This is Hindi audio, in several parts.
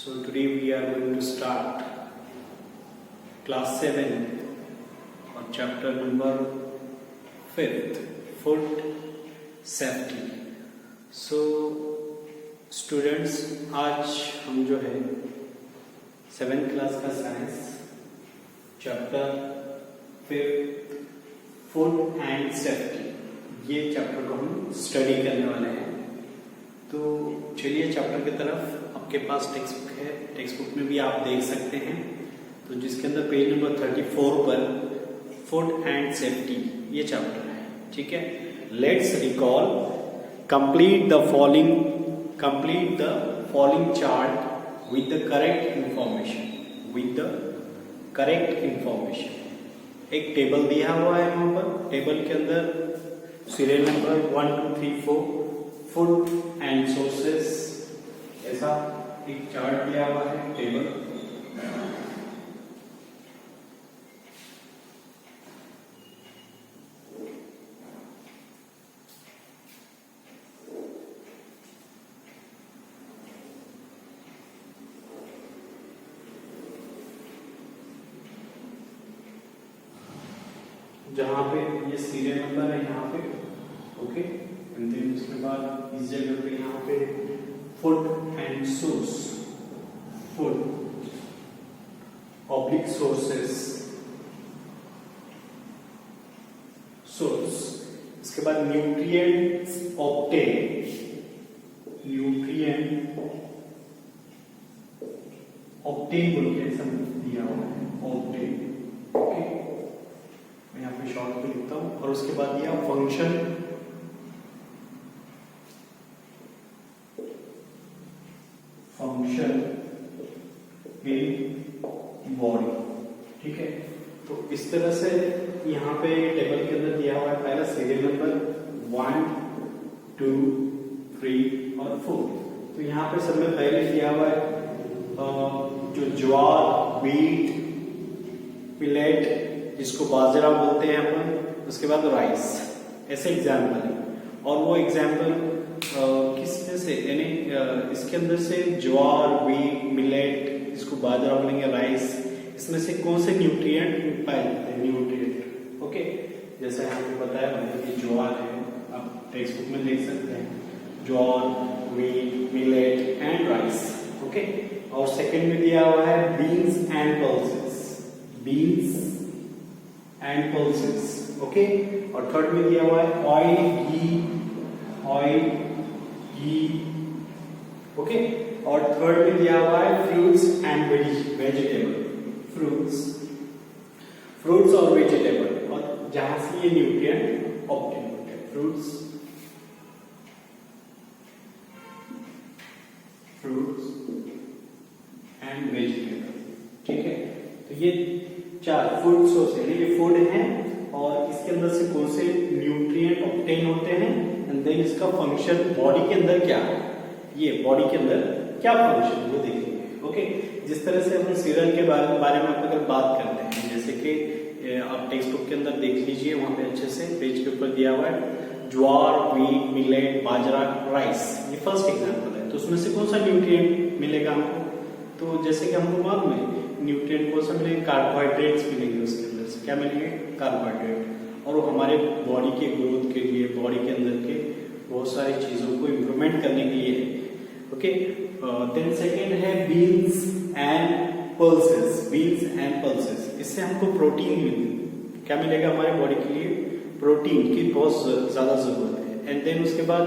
So today we are going to start class 7 on chapter number 5th, food safety. So students, आज हम जो है 7th क्लास का science chapter 5th food and safety ये चैप्टर को हम स्टडी करने वाले हैं। तो चलिए चैप्टर की तरफ। आपके पास टेक्स्ट बुक है, टेक्स्ट बुक में भी आप देख सकते हैं। तो जिसके अंदर पेज नंबर 34 पर फूड एंड सेफ्टी ये चैप्टर है, ठीक है। Let's recall complete the following chart with the correct information. एक टेबल दिया हुआ है वहां पर। टेबल के अंदर serial number 1 2 3 4 food and sources ऐसा एक चार्ट दिया हुआ है टेबल। जहां पे ये सीरियल नंबर है यहाँ पे, ओके। एंड देन उसके बाद इस जगह पे यहाँ पे food and source, food oblique sources, source. इसके बाद न्यूट्रिएंट्स ऑब्टेन बोल के सब दिया हुआ है, ऑब्टेन, ओके। मैं यहाँ पे शॉर्ट पे लिखता हूं। और उसके बाद दिया फंक्शन इन बॉडी, ठीक है। तो इस तरह से यहाँ पे टेबल के अंदर दिया हुआ है पहला सीरियल नंबर 1 2 3 और 4। तो यहाँ पे सब में पहले दिया हुआ है जो ज्वार, व्हीट, मिलेट जिसको बाजरा बोलते हैं अपन, उसके बाद राइस, ऐसे एग्जाम्पल है। और वो एग्जाम्पल किसमें से, यानी इसके अंदर से ज्वार, व्हीट, मिलेट इसको बाजरा बोलेंगे, राइस, इसमें से कौन से न्यूट्रिएंट पाए जाते हैं, न्यूट्रिएंट, ओके। जैसे यहाँ पे बताया मैंने कि ज्वार है, आप टेक्स्ट बुक में देख सकते हैं, jowar, wheat, millet and rice, okay. और सेकंड में दिया हुआ है बीन्स एंड पल्सेस, ओके। और थर्ड में दिया हुआ है ऑयल, घी, ओके। और थर्ड में दिया हुआ है फ्रूट्स एंड वेजिटेबल, फ्रूट्स और वेजिटेबल, और जहां से ये न्यूट्रिएंट ऑब्टेन होते हैं, फ्रूट्स एंड वेजिटेबल, ठीक है। तो ये 4 फूड सोर्स है, ये फूड है और इसके अंदर से कौन से न्यूट्रिएंट ऑब्टेन होते हैं, एंड देन इसका फंक्शन बॉडी के अंदर क्या है, ये बॉडी के अंदर क्या फंक्शन वो देखेंगे, ओके। जिस तरह से हम सीरियल के बारे में अगर बात करते हैं, जैसे कि आप टेक्स्ट बुक के अंदर देख लीजिए, वहां पे अच्छे से पेज के ऊपर दिया हुआ है ज्वार, व्हीट, मिलेट, बाजरा, राइस, ये फर्स्ट एग्जांपल है। तो उसमें से कौन सा न्यूट्रिएंट मिलेगा हमको, तो जैसे कि हमको मालूम है न्यूट्रिएंट कौन सा मिलेंगे, कार्बोहाइड्रेट्स मिलेंगे, उसके अंदर से क्या मिलेंगे, कार्बोहाइड्रेट। और वो हमारे बॉडी के ग्रोथ के लिए, बॉडी के अंदर के बहुत सारी चीजों को इम्प्रूवमेंट करने के लिए है, ओके। देन सेकेंड है बीन्स एंड पल्सेस। इससे हमको प्रोटीन मिलेगा, क्या मिलेगा हमारे बॉडी के लिए, प्रोटीन की बहुत ज्यादा जरूरत है। एंड देन उसके बाद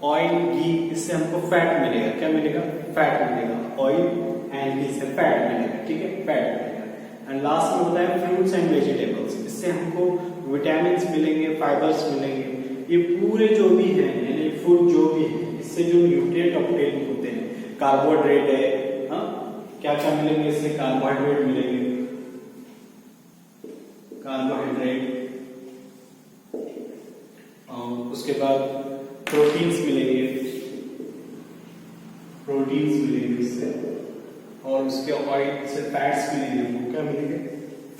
ऑयल, घी, इससे हमको फैट मिलेगा, क्या मिलेगा, फैट मिलेगा, ऑयल एंड घी से फैट मिलेगा, ठीक है, फैट मिलेगा। एंड लास्ट में होता है फ्रूट्स एंड वेजिटेबल्स, इससे हमको विटामिन मिलेंगे, फाइबर्स मिलेंगे। ये पूरे जो भी है, यानी फूड जो भी है, इससे जो न्यूट्रिएंट ऑब्टेन होते हैं, कार्बोहाइड्रेट है, क्या क्या मिलेंगे इससे, कार्बोहाइड्रेट मिलेंगे, उसके बाद प्रोटीन्स मिलेंगे इससे, और उसके ऑयल से फैट्स मिलेंगे, क्या मिलेंगे,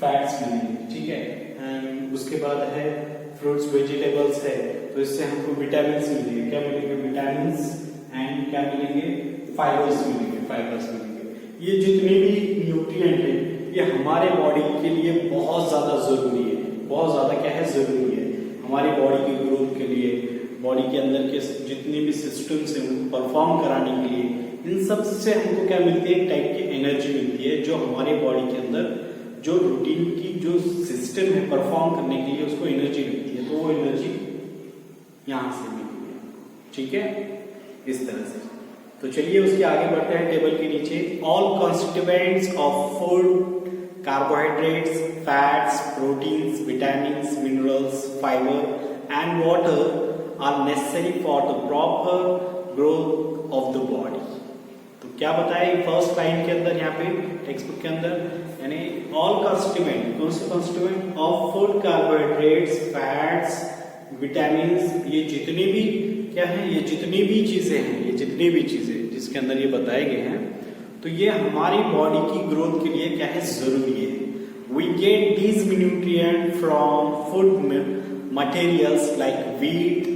फैट्स मिलेंगे, ठीक है। एंड उसके बाद है फ्रूट्स, वेजिटेबल्स है, तो इससे हमको विटामिन मिलेंगे, क्या मिलेंगे, विटामिन एंड क्या मिलेंगे, फाइबर्स मिलेंगे। ये जितने भी न्यूट्रिएंट है ये हमारे बॉडी के लिए बहुत ज्यादा जरूरी है, बहुत ज्यादा क्या है जरूरी है हमारी बॉडी की ग्रोथ के लिए, बॉडी के अंदर के जितने भी सिस्टम्स हैं उनको परफॉर्म कराने के लिए, इन सब से हमको क्या मिलती है, एक टाइप की एनर्जी मिलती है जो हमारे बॉडी के अंदर जो रूटीन की जो सिस्टम है परफॉर्म करने के लिए उसको एनर्जी मिलती है, तो वो एनर्जी यहां से मिलती है। ठीक है, इस तरह से। तो चलिए उसके आगे बढ़ते हैं टेबल के नीचे। All constituents of food, carbohydrates, fats, proteins, vitamins, minerals, fibre and water are necessary for the proper growth of the body. तो क्या बताया फर्स्ट लाइन के अंदर, यहाँ पे टेक्स्ट बुक के अंदर, यानी ऑल कॉन्स्टिट्यूएंट, कौन से constituent of food, carbohydrates, fats, vitamins, ये जितनी भी क्या है, ये जितनी भी चीजें हैं, ये जितनी भी चीजें जिसके अंदर ये बताए गए हैं, तो ये हमारी बॉडी की ग्रोथ के लिए क्या है, जरूरी है। We get these nutrient from food materials like wheat,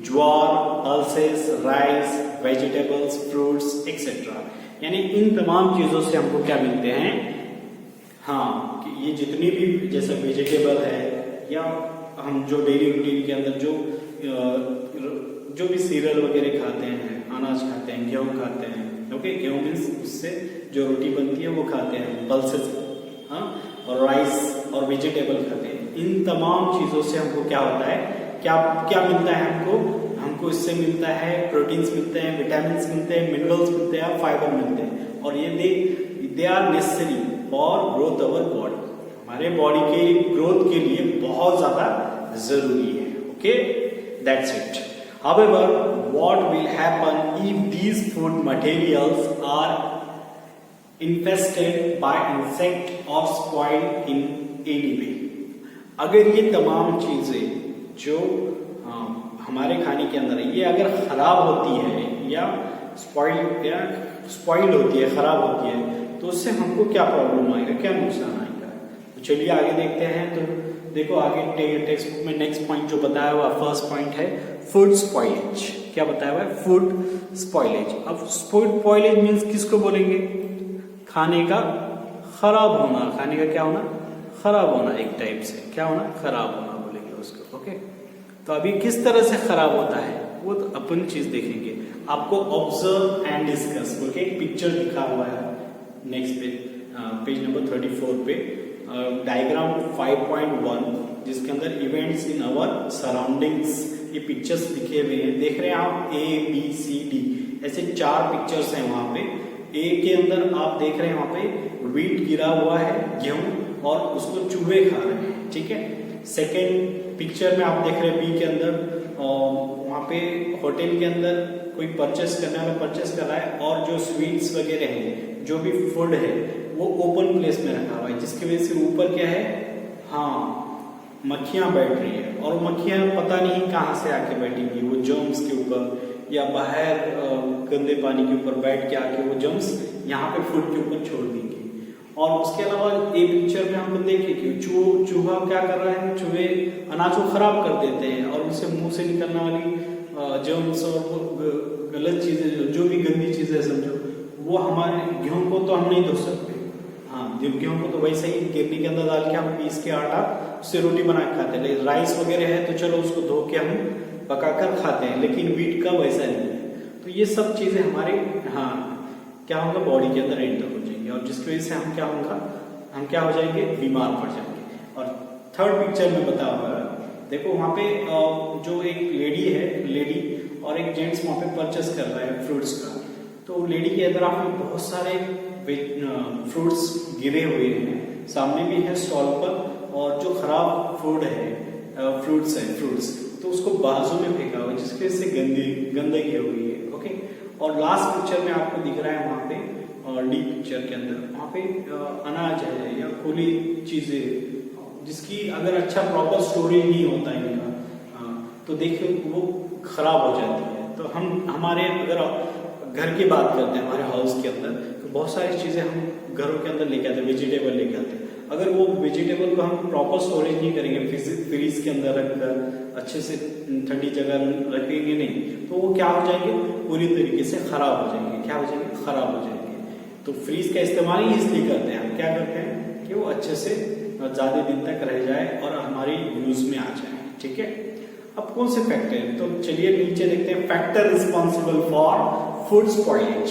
jowar, pulses, rice, vegetables, fruits etcetera. यानी इन तमाम चीजों से हमको क्या मिलते हैं, हाँ, कि ये जितनी भी जैसे वेजिटेबल है या हम जो डेली रूटीन के अंदर जो भी सीरियल वगैरह खाते हैं, अनाज खाते हैं, गेहूं खाते हैं, ओके, गेहूं मीन्स उससे जो रोटी बनती है वो खाते हैं, पल्सेस, हाँ, और राइस और वेजिटेबल खाते हैं। इन तमाम चीजों से हमको क्या होता है, क्या क्या मिलता है हमको इससे मिलता है प्रोटीन्स मिलते हैं, विटामिन्स मिलते हैं, मिनरल्स मिलते हैं, फाइबर मिलते हैं, और ये they are necessary for growth our body, हमारे बॉडी के ग्रोथ के लिए बहुत ज्यादा जरूरी है। Okay, that's it. However, what will happen if these food materials are infested by insect or spoiled in any way? अगर ये तमाम चीजें जो हमारे खाने के अंदर है ये अगर खराब होती है या स्पॉइल्ड होती है, खराब होती है, तो उससे हमको क्या प्रॉब्लम आएगा, क्या नुकसान आएगा। तो चलिए आगे देखते हैं। तो देखो आगे टेक्स्ट बुक में नेक्स्ट पॉइंट जो बताया हुआ फर्स्ट पॉइंट है फूड स्पॉइलेज। क्या बताया हुआ है, फूड स्पॉइलेज। अब फूड स्पॉइलेज मीन्स किसको बोलेंगे, खाने का खराब होना, खाने का क्या होना, खराब होना, एक टाइप से क्या होना, खराब होना बोलेंगे उसको। ओके, तो अभी किस तरह से खराब होता है वो तो अपन चीज देखेंगे। आपको ऑब्जर्व एंड डिस्कस बोल के एक पिक्चर दिखा हुआ है नेक्स्ट पेज नंबर 34 पे, डायग्राम 5.1 जिसके अंदर इवेंट्स इन आवर सराउंडिंग्स, ये पिक्चर्स दिखे हुए हैं, देख रहे हैं आप, ABCD ऐसे 4 पिक्चर्स हैं वहां पे। ए के अंदर आप देख रहे हैं वहां पे व्हीट गिरा हुआ है, गेहूं, और उसको चूहे खा रहे हैं। ठीक है, सेकेंड पिक्चर में आप देख रहे हैं बी के अंदर, वहां पे होटल के अंदर कोई परचेस करने वाला परचेस कर रहा है, और जो स्वीट्स वगैरह हैं, जो भी फूड है वो ओपन प्लेस में रखा हुआ है, जिसकी वजह से ऊपर क्या है, हाँ, मक्खियां बैठ रही है, और मक्खियां पता नहीं कहाँ से आके बैठेंगी, वो जर्म्स के ऊपर या बाहर गंदे पानी के ऊपर बैठ के आके वो जर्म्स यहाँ पे फूड के ऊपर छोड़ देंगे। और उसके अलावा एक पिक्चर में हम देखें कि चूहा क्या कर रहा है, चूहे अनाज को खराब कर देते हैं, और उनसे मुंह से निकलने वाली जर्म्स और गलत चीजें, जो भी गंदी चीजें समझो, वो हमारे गेहूं को तो हम नहीं धो सकते। हाँ, गेहूं को तो वैसे ही गिरनी के अंदर डाल के हम पीस के आटा उससे रोटी बना के खाते हैं, लेकिन राइस वगैरह है तो चलो उसको धो के हम पकाकर खाते हैं, लेकिन व्हीट का वैसा नहीं है। तो ये सब चीजें हमारे, हाँ, क्या होगा, बॉडी के अंदर एंटर हो जाएंगे, और जिसकी वजह से हम क्या हो जाएंगे, बीमार पड़ जाएंगे। और थर्ड पिक्चर में बता हुआ है, देखो वहां पे जो एक लेडी और एक जेंट्स वहां पे परचेस कर रहा है फ्रूट्स का। तो लेडी के अंदर आपने बहुत सारे फ्रूट्स गिरे हुए हैं, सामने भी है स्टॉल पर, और जो खराब फूड है, फ्रूट्स तो उसको बाजू में फेंका हुआ है, जिसकी वजह से गंदगी हो गई है। ओके, और लास्ट पिक्चर में आपको दिख रहा है वहां पे, और डी पिक्चर के अंदर वहां पे अनाज है या खुली चीजें, जिसकी अगर अच्छा प्रॉपर स्टोरेज नहीं होता इनका, तो देखिए वो खराब हो जाती है। तो हमारे अगर घर की बात करते हैं, हमारे हाउस के अंदर तो बहुत सारी चीजें हम घरों के अंदर लेके आते हैं, वेजिटेबल लेके आते हैं। अगर वो वेजिटेबल को हम प्रॉपर स्टोरेज नहीं करेंगे, फ्रीज के अंदर रखकर अच्छे से ठंडी जगह रखेंगे नहीं, तो वो क्या हो जाएंगे, पूरी तरीके से खराब हो जाएंगे। क्या हो जाएंगे, खराब हो जाएंगे। तो फ्रीज का इस्तेमाल ही इसलिए करते हैं, हम क्या करते हैं कि वो अच्छे से ज्यादा दिन तक रह जाए और हमारी यूज में आ जाए। ठीक है, अब कौन से फैक्टर हैं, तो चलिए नीचे देखते हैं factor responsible for food spoilage.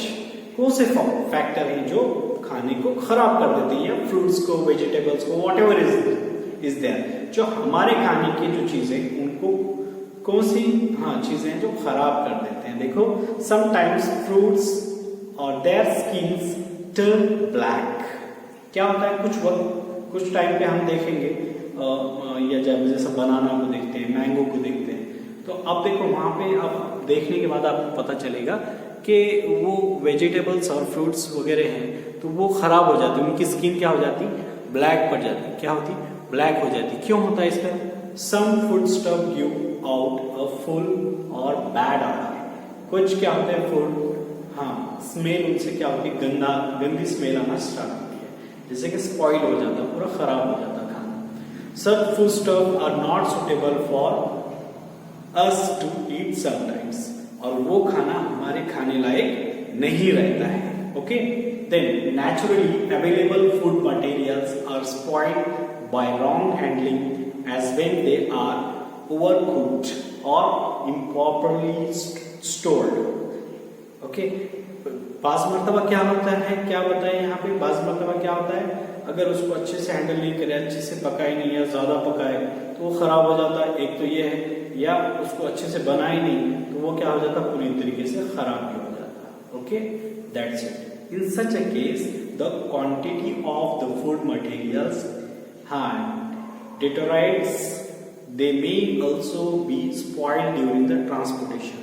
कौन से फैक्टर हैं जो खाने को खराब कर देते हैं, फ्रूट्स को, वेजिटेबल्स को, व्हाटएवर इज देयर, जो हमारे खाने की जो चीजें उनको कौन सी चीजें जो खराब कर देते हैं। देखो, समटाइम्स फ्रूट्स और देयर स्किन्स टर्न ब्लैक। क्या होता है, कुछ टाइम पे हम देखेंगे या जब जैसे बनाना को देखते हैं, मैंगो को देखते हैं, तो अब देखो वहां पे अब देखने के बाद आपको पता चलेगा कि वो वेजिटेबल्स और फ्रूट्स वगैरह हैं तो वो खराब हो जाती है, उनकी स्किन क्या हो जाती, ब्लैक पड़ जाती, क्या होती, ब्लैक हो जाती। क्यों होता है इसका? Some food stuff give out a foul और बैड ऑडर। कुछ क्या होते हैं फूड, स्मेल उनसे क्या होती है, गंदी स्मेल आना स्टार्ट होती है, जैसे कि स्पॉइल हो जाता, पूरा खराब हो जाता खाना। Such food stuff are not suitable for us to eat sometimes, और वो खाना हमारे खाने लायक नहीं रहता है। Okay, then naturally available food materials are spoiled by wrong handling as when they are overcooked और इम्प्रॉपरली स्टोर्ड। ओके, बाज़ मर्तबा क्या होता है, क्या बताएं यहाँ पे, बाज़ मर्तबा क्या होता है, अगर उसको अच्छे से हैंडल नहीं करे, अच्छे से पकाए नहीं या ज्यादा पकाए तो वो खराब हो जाता है। एक तो ये है, या उसको अच्छे से बनाए नहीं तो वो क्या हो जाता है, पूरी तरीके से खराब भी हो जाता है। Okay, that's it. In such a case the quantity of the food materials deteriorates, they may also be spoiled during the transportation.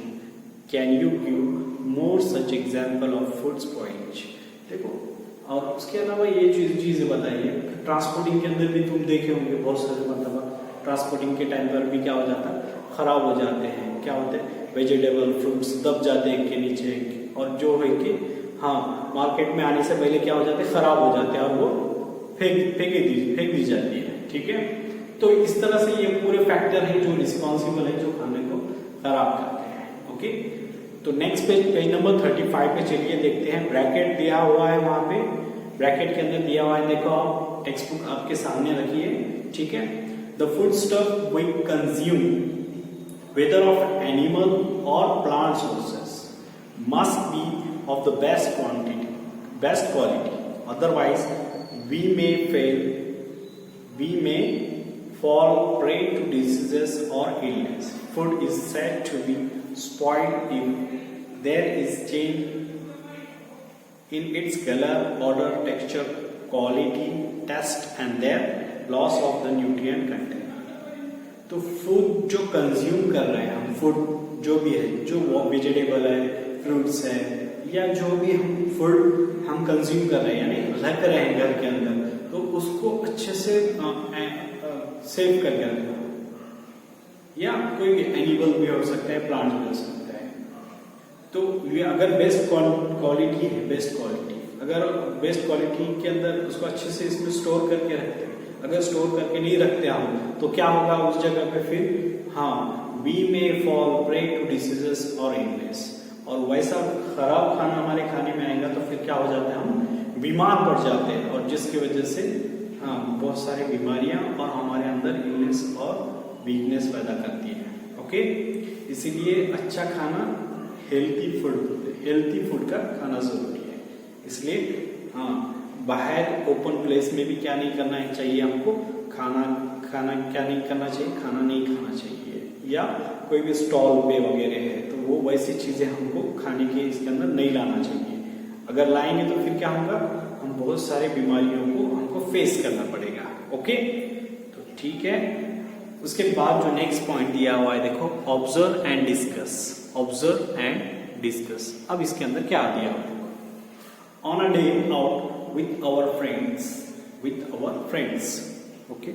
Can you give more such example of food spoilage? देखो, और उसके अलावा ये चीजें बताइए, ट्रांसपोर्टिंग के अंदर भी तुम देखे होंगे बहुत सारे, मतलब ट्रांसपोर्टिंग के टाइम पर भी क्या हो जाता है, खराब हो जाते हैं। क्या होते हैं, वेजिटेबल फ्रूट्स दब जाते हैं के नीचे, और जो है कि मार्केट में आने से पहले क्या हो जाते हैं, खराब हो जाते हैं और वो फेंक दी जाती है। ठीक है, तो इस तरह से ये पूरे फैक्टर हैं जो रिस्पॉन्सिबल है, जो खाने को खराब करते हैं। ओके, तो नेक्स्ट पेज नंबर 35 पे चलिए देखते हैं। ब्रैकेट दिया हुआ है वहां पे, ब्रैकेट के अंदर दिया हुआ है, देखो आप टेक्स्ट बुक आपके सामने रखिए। ठीक है, the food stuff we consume whether of animal और plant sources must be of the best quality, otherwise we may fall prey to diseases or illness. Food is said to be spoiled if there is change in its color, odor, texture, quality, taste and their loss of the nutrient content. तो फूड जो कंज्यूम कर रहे हैं हम, फूड जो भी है, जो वेजिटेबल है, फ्रूट्स है, या जो भी हम फूड हम कंज्यूम कर रहे हैं, यानी रख रहे हैं घर के अंदर, तो उसको अच्छे से सेव करके रखना, या कोई भी एनिमल भी हो सकता है, प्लांट भी हो सकता है। तो ये अगर बेस्ट क्वालिटी है, अगर बेस्ट क्वालिटी के अंदर उसको अच्छे से इसमें स्टोर करके रखते हैं, अगर स्टोर करके नहीं रखते हम तो क्या होगा उस जगह पे, फिर we may fall prey to diseases और इलनेस, और वैसा खराब खाना हमारे खाने में आएगा तो फिर क्या हो जाता है, हम बीमार पड़ जाते हैं, और जिसकी वजह से बहुत सारी बीमारियां और हमारे अंदर इलनेस और वीकनेस पैदा करती है। ओके, इसीलिए अच्छा खाना, हेल्थी फूड का खाना जरूरी है। इसलिए बाहर ओपन प्लेस में भी क्या नहीं करना चाहिए हमको, खाना क्या नहीं करना चाहिए, खाना नहीं खाना चाहिए, या कोई भी स्टॉल पे वगैरह है तो वो वैसी चीजें हमको खाने के इसके अंदर नहीं लाना चाहिए। अगर लाएंगे तो फिर क्या होगा, हम बहुत सारे बीमारियों को हमको फेस करना पड़ेगा। ओके, तो ठीक है। उसके बाद जो नेक्स्ट पॉइंट दिया हुआ है, देखो, ऑब्जर्व एंड डिस्कस। अब इसके अंदर क्या दिया हुआ है, on a day out with our friends, okay,